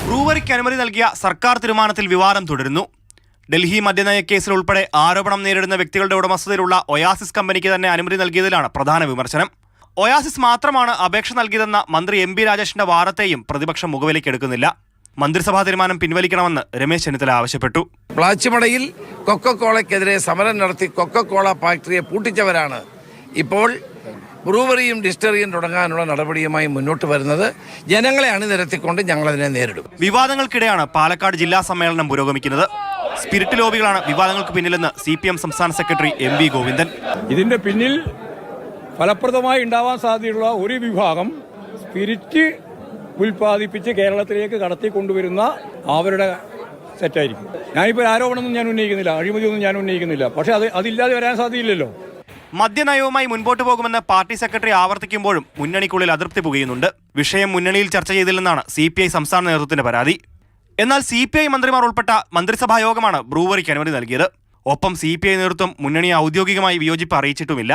ബ്രൂവറിക്ക് അനുമതി നൽകിയ സർക്കാർ തീരുമാനത്തിൽ വിവാദം തുടരുന്നു. ഡൽഹി മദ്യനയ കേസിൽ ഉൾപ്പെടെ ആരോപണം നേരിടുന്ന വ്യക്തികളുടെ ഉടമസ്ഥതയിലുള്ള ഒയാസിസ് കമ്പനിക്ക് തന്നെ അനുമതി നൽകിയതിലാണ് പ്രധാന വിമർശനം. ഒയാസിസ് മാത്രമാണ് അപേക്ഷ നൽകിയതെന്ന മന്ത്രി MP രാജേഷിന്റെ വാദത്തെയും പ്രതിപക്ഷം മുഖവിലേക്കെടുക്കുന്നില്ല. മന്ത്രിസഭാ തീരുമാനം പിൻവലിക്കണമെന്ന് രമേശ് ചെന്നിത്തല ആവശ്യപ്പെട്ടു. പ്ലാച്ചിമടയിൽ കൊക്കക്കോളയ്ക്കെതിരെ സമരം നടത്തി കൊക്കക്കോള ഫാക്ടറിയെ പൂട്ടിച്ചവരാണ് ഇപ്പോൾ ബ്രൂവറിയും ഡിസ്റ്റിലറിയും തുടങ്ങാനുള്ള നടപടിയുമായി മുന്നോട്ട് വരുന്നത്. ജനങ്ങളെ അണിനിരത്തിക്കൊണ്ട് ഞങ്ങളതിനെ നേരിടും. വിവാദങ്ങൾക്കിടെയാണ് പാലക്കാട് ജില്ലാ സമ്മേളനം പുരോഗമിക്കുന്നത്. സ്പിരിറ്റ് ലോബികളാണ് വിവാദങ്ങൾക്ക് പിന്നിലെന്ന് CPM സംസ്ഥാന സെക്രട്ടറി MV ഗോവിന്ദൻ. ഇതിന്റെ പിന്നിൽ ഫലപ്രദമായി ഉണ്ടാവാൻ സാധ്യതയുള്ള ഒരു വിഭാഗം സ്പിരിറ്റ് ഉൽപ്പാദിപ്പിച്ച് കേരളത്തിലേക്ക് കടത്തിക്കൊണ്ടുവരുന്ന അവരുടെ സെറ്റായിരിക്കും. ഞാനിപ്പോൾ ആരോപണമൊന്നും ഞാൻ ഉന്നയിക്കുന്നില്ല, അഴിമതിയൊന്നും ഞാൻ ഉന്നയിക്കുന്നില്ല. പക്ഷേ അതില്ലാതെ വരാൻ സാധ്യതയില്ലല്ലോ. മദ്യനയവുമായി മുൻപോട്ട് പോകുമെന്ന് പാർട്ടി സെക്രട്ടറി ആവർത്തിക്കുമ്പോഴും മുന്നണിക്കുള്ളിൽ അതൃപ്തി പുകയുന്നുണ്ട്. വിഷയം മുന്നണിയിൽ ചർച്ച ചെയ്തില്ലെന്നാണ് CPI സംസ്ഥാന നേതൃത്വത്തിന്റെ പരാതി. എന്നാൽ CPI മന്ത്രിമാർ ഉൾപ്പെട്ട മന്ത്രിസഭാ യോഗമാണ് ബ്രൂവറിക്ക് അനുമതി നൽകിയത്. ഒപ്പം CPI നേതൃത്വം മുന്നണിയെ ഔദ്യോഗികമായി വിയോജിപ്പ് അറിയിച്ചിട്ടുമില്ല.